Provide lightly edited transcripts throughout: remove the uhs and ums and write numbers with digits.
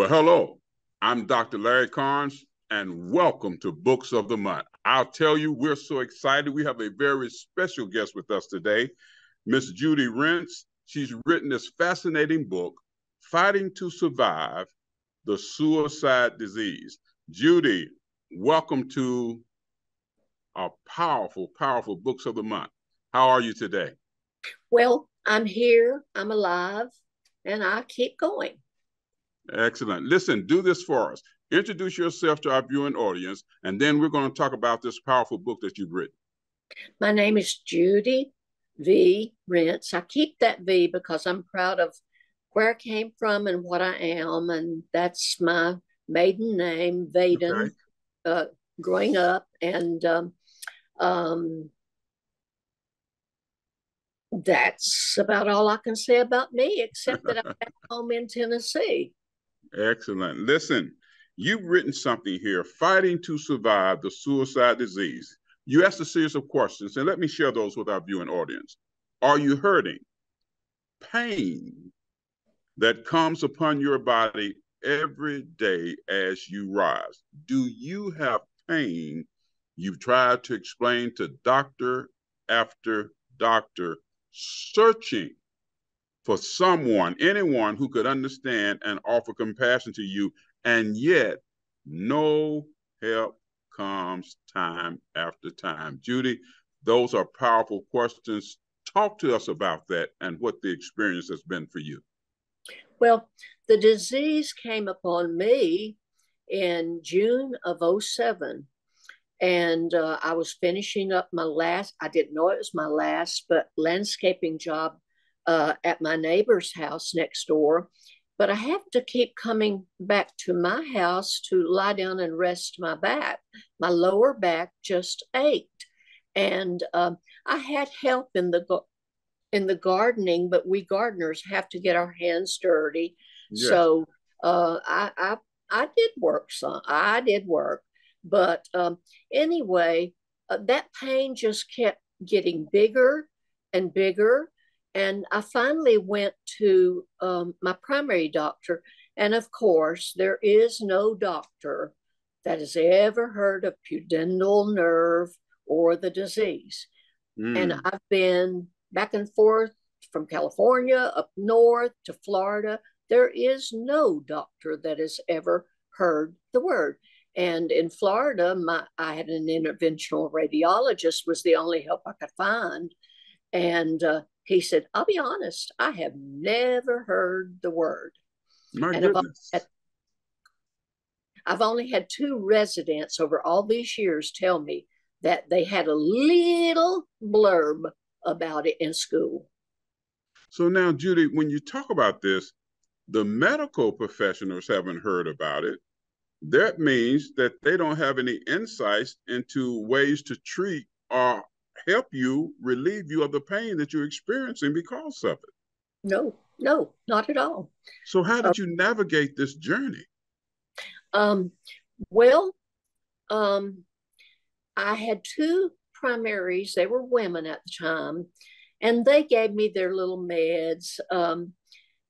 Well, hello, I'm Dr. Larry Carnes, and welcome to Books of the Month. I'll tell you, we're so excited. We have a very special guest with us today, Miss Judy Rentz. She's written this fascinating book, Fighting to Survive the Suicide Disease. Judy, welcome to our powerful, powerful Books of the Month. How are you today? Well, I'm here, I'm alive, and I keep going. Excellent. Listen, do this for us. Introduce yourself to our viewing audience, and then we're going to talk about this powerful book that you've written. My name is Judy V. Rentz. I keep that V because I'm proud of where I came from and what I am, and that's my maiden name, Vaden, growing up. And that's about all I can say about me, except that I'm back home in Tennessee. Excellent. Listen, you've written something here, Fighting to Survive the Suicide Disease. You asked a series of questions, and let me share those with our viewing audience. Are you hurting? Pain that comes upon your body every day as you rise. Do you have pain you've tried to explain to doctor after doctor, searching for someone, anyone who could understand and offer compassion to you, and yet no help comes time after time? Judy, those are powerful questions. Talk to us about that and what the experience has been for you. Well, the disease came upon me in June of 2007. And I was finishing up my last, I didn't know it was my last, but landscaping job at my neighbor's house next door. But I have to keep coming back to my house to lie down and rest my back. My lower back just ached. And I had help in the gardening, but we gardeners have to get our hands dirty. Yes. So I did work some. I did work. But anyway, that pain just kept getting bigger and bigger. And I finally went to my primary doctor. And of course, there is no doctor that has ever heard of pudendal nerve or the disease. And I've been back and forth from California up north to Florida. There is no doctor that has ever heard the word. And in Florida, I had an interventional radiologist, was the only help I could find. And he said, I'll be honest, I have never heard the word. My goodness. I've only had 2 residents over all these years tell me that they had a little blurb about it in school. So now, Judy, when you talk about this, the medical professionals haven't heard about it. That means that they don't have any insights into ways to treat or help you, relieve you of the pain that you're experiencing because of it. No, not at all. So how did you navigate this journey? Well, I had 2 primaries. They were women at the time, and they gave me their little meds,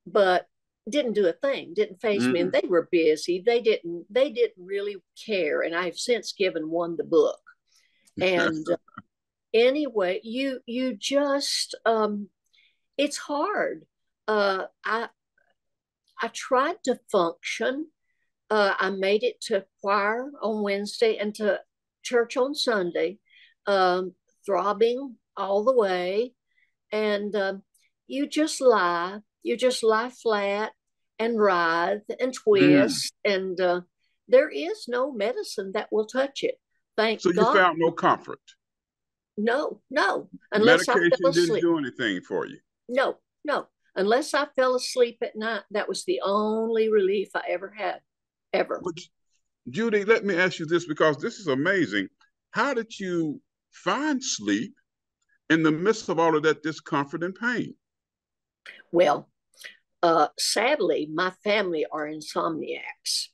but didn't do a thing, didn't face me, and they were busy. They didn't really care. And I've since given one the book. And anyway, you just it's hard. I tried to function. I made it to choir on Wednesday and to church on Sunday, throbbing all the way. And you just lie flat and writhe and twist, and there is no medicine that will touch it. Thank God. So you found no comfort? No, unless medication I fell asleep. Didn't do anything for you? No, unless I fell asleep at night. That was the only relief I ever had, ever. But Judy, let me ask you this, because this is amazing. How did you find sleep in the midst of all of that discomfort and pain? Well, sadly, my family are insomniacs.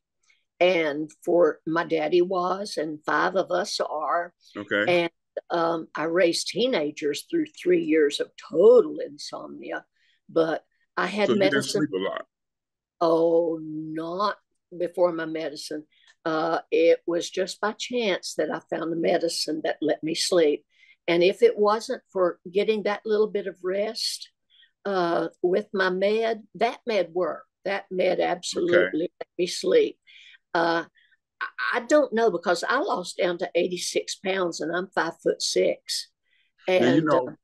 And for my daddy was, and 5 of us are. Okay. And I raised teenagers through 3 years of total insomnia. But I had medicine. You didn't sleep a lot? Oh, not before my medicine. It was just by chance that I found a medicine that let me sleep. And if it wasn't for getting that little bit of rest with my med, that med worked. That med absolutely let me sleep. I don't know, because I lost down to 86 pounds and I'm 5'6". Now, And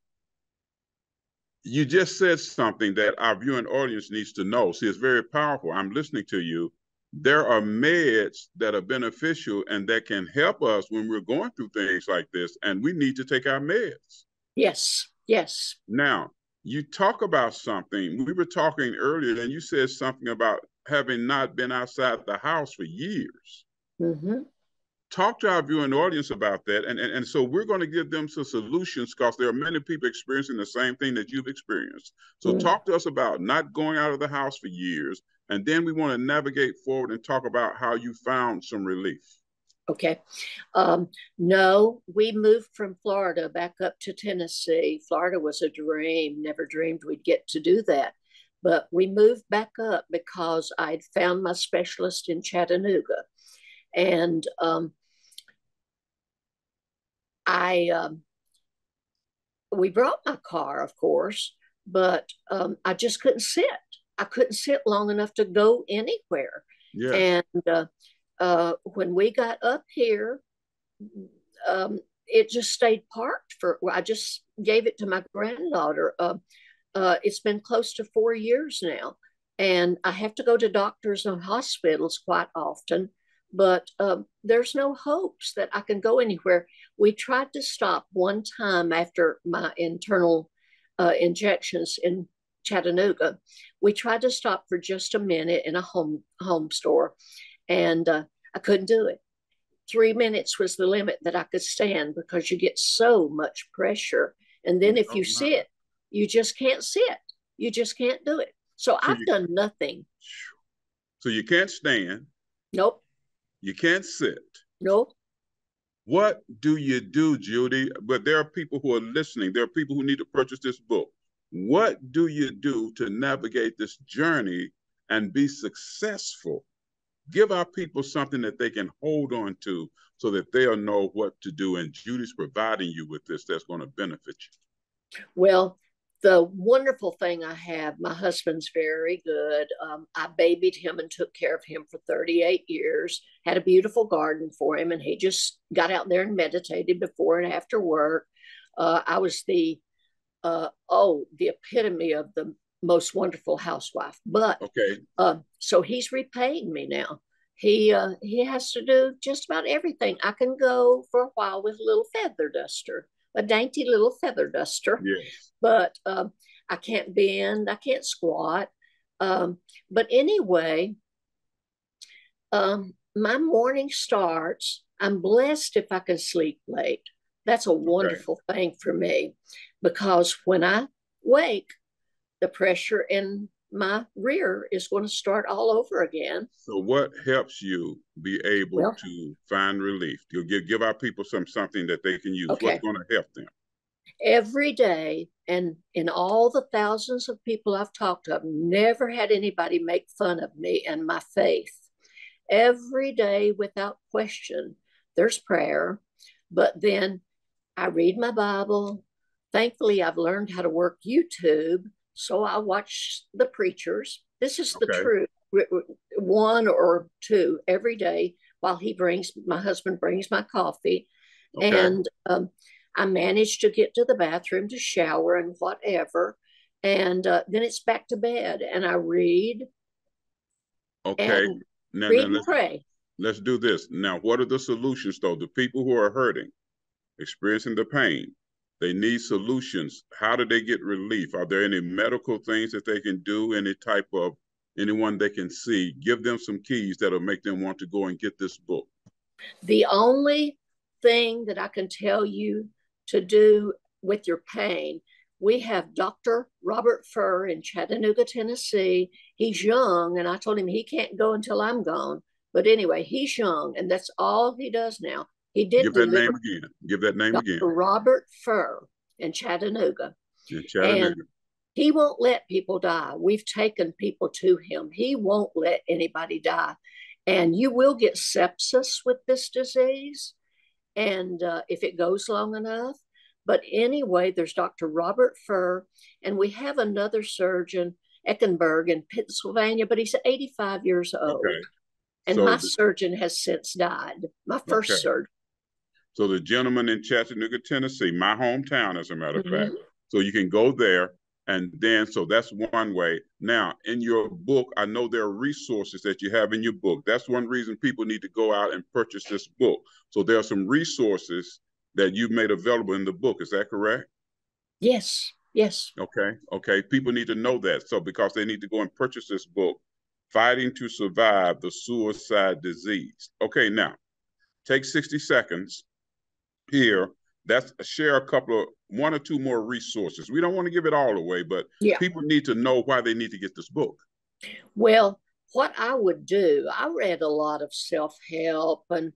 you just said something that our viewing audience needs to know. See, it's very powerful. I'm listening to you. There are meds that are beneficial and that can help us when we're going through things like this, and we need to take our meds. yes, yes. Now, you talk about something. We were talking earlier, and you said something about having not been outside the house for years. Mm-hmm. Talk to our viewing audience about that. And so we're going to give them some solutions, because there are many people experiencing the same thing that you've experienced. So talk to us about not going out of the house for years. And then we want to navigate forward and talk about how you found some relief. Okay. No, we moved from Florida back up to Tennessee. Florida was a dream. Never dreamed we'd get to do that. But we moved back up because I'd found my specialist in Chattanooga. And we brought my car, of course, but I just couldn't sit. I couldn't sit long enough to go anywhere. Yes. And when we got up here, it just stayed parked for. I just gave it to my granddaughter. It's been close to 4 years now, and I have to go to doctors and hospitals quite often. But there's no hopes that I can go anywhere. We tried to stop one time after my internal injections in Chattanooga. We tried to stop for just a minute in a home store, and I couldn't do it. 3 minutes was the limit that I could stand, because you get so much pressure. And then if you sit, you just can't sit. You just can't do it. So I've done nothing. So you can't stand. Nope. You can't sit. Nope. What do you do, Judy? But there are people who are listening. There are people who need to purchase this book. What do you do to navigate this journey and be successful? Give our people something that they can hold on to so that they'll know what to do. And Judy's providing you with this that's going to benefit you. Well, the wonderful thing I have, my husband's very good. I babied him and took care of him for 38 years, had a beautiful garden for him, and he just got out there and meditated before and after work. I was the epitome of the most wonderful housewife. But so he's repaying me now. He has to do just about everything. I can go for a while with a little feather duster, a dainty little feather duster. Yes. But I can't bend, I can't squat. But anyway, my morning starts. I'm blessed if I can sleep late. That's a wonderful thing for me, because when I wake, the pressure in my rear is going to start all over again. So what helps you be able to find relief? You'll give our people something that they can use. What's going to help them? Every day, and in all the thousands of people I've talked to, I've never had anybody make fun of me and my faith. Every day, without question, there's prayer, but then I read my Bible. Thankfully, I've learned how to work YouTube, so I watch the preachers. This is the truth. 1 or 2 every day while my husband brings my coffee. And I manage to get to the bathroom to shower and whatever. And then it's back to bed, and I read. And read and pray. Let's do this. Now, what are the solutions, though? The people who are hurting, experiencing the pain, they need solutions. How do they get relief? Are there any medical things that they can do? Anyone they can see? Give them some keys that'll make them want to go and get this book. The only thing that I can tell you to do with your pain, we have Dr. Robert Furr in Chattanooga, Tennessee. He's young, and I told him he can't go until I'm gone. But anyway, he's young, and that's all he does now. He did Give that name again. Give that name again. Dr. Robert Furr in Chattanooga. In Chattanooga. And he won't let people die. We've taken people to him. He won't let anybody die. And you will get sepsis with this disease, and if it goes long enough. But anyway, there's Dr. Robert Furr, and we have another surgeon, Eckenberg in Pennsylvania, but he's 85 years old. Okay. And So my surgeon has since died, my first surgeon. So the gentleman in Chattanooga, Tennessee, my hometown, as a matter of fact. So you can go there, and then, so that's one way. Now, in your book, I know there are resources that you have in your book. That's one reason people need to go out and purchase this book. So there are some resources that you've made available in the book. Is that correct? Yes, yes. Okay. People need to know that. So because they need to go and purchase this book, Fighting to Survive the Suicide Disease. Okay, now, take 60 seconds here. That's share a couple of one or two more resources. We don't want to give it all away, but people need to know why they need to get this book. Well, what I would do, I read a lot of self-help and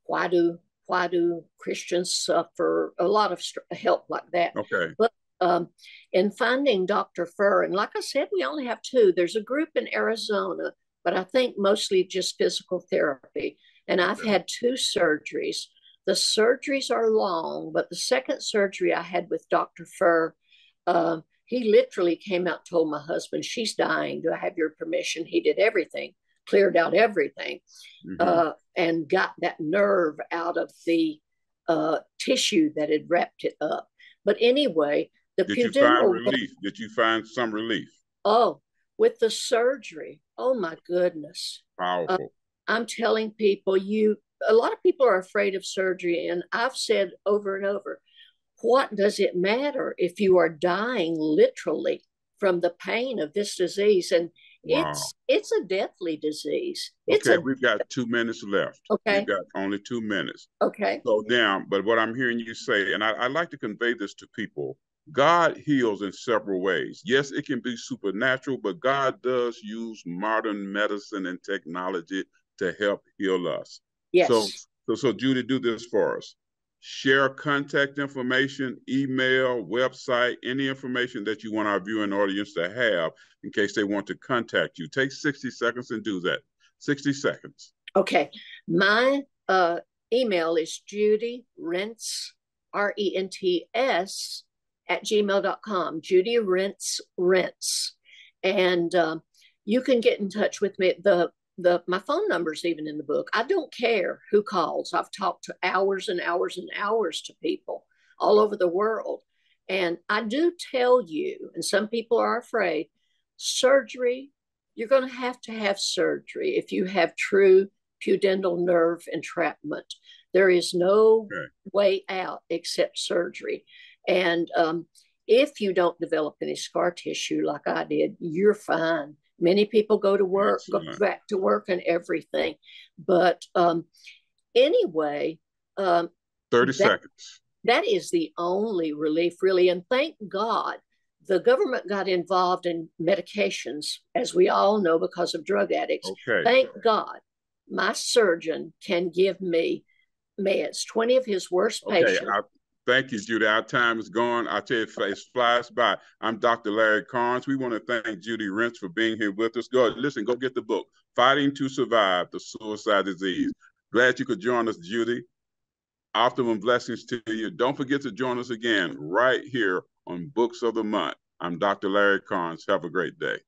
why do Christians suffer, a lot of help like that. Okay. But in finding Dr. Furr, and like I said, we only have two. There's a group in Arizona, but I think mostly just physical therapy. And I've had two surgeries. The surgeries are long, but the second surgery I had with Dr. Furr, he literally came out and told my husband, she's dying. Do I have your permission? He did everything, cleared out everything, and got that nerve out of the tissue that had wrapped it up. But anyway, did you find relief? Did you find some relief? Oh, with the surgery. Oh, my goodness. Powerful. I'm telling people, a lot of people are afraid of surgery. And I've said over and over, what does it matter if you are dying literally from the pain of this disease? And it's a deathly disease. We've got 2 minutes left. Okay. We've got only 2 minutes. Okay. Slow down. But what I'm hearing you say, and I like to convey this to people, God heals in several ways. Yes, it can be supernatural, but God does use modern medicine and technology to help heal us. Yes. So Judy, do this for us. Share contact information, email, website, any information that you want our viewing audience to have in case they want to contact you. Take 60 seconds and do that. 60 seconds. Okay. My email is Judy Rentz, RENTS, @gmail.com. Judy Rentz. And you can get in touch with me. My phone number's even in the book. I don't care who calls. I've talked to hours and hours and hours to people all over the world. And I do tell you, and some people are afraid, surgery, you're going to have surgery if you have true pudendal nerve entrapment. There is no way out except surgery. And if you don't develop any scar tissue like I did, you're fine. Many people go to work, go back to work and everything. But anyway, 30 seconds. That is the only relief, really. And thank God the government got involved in medications, as we all know, because of drug addicts. Okay. Thank God my surgeon can give me meds, 20 of his worst patients. Thank you, Judy. Our time is gone. I tell you, it flies by. I'm Dr. Larry Carnes. We want to thank Judy Rentz for being here with us. Go get the book, Fighting to Survive the Suicide Disease. Glad you could join us, Judy. Optimum blessings to you. Don't forget to join us again right here on Books of the Month. I'm Dr. Larry Carnes. Have a great day.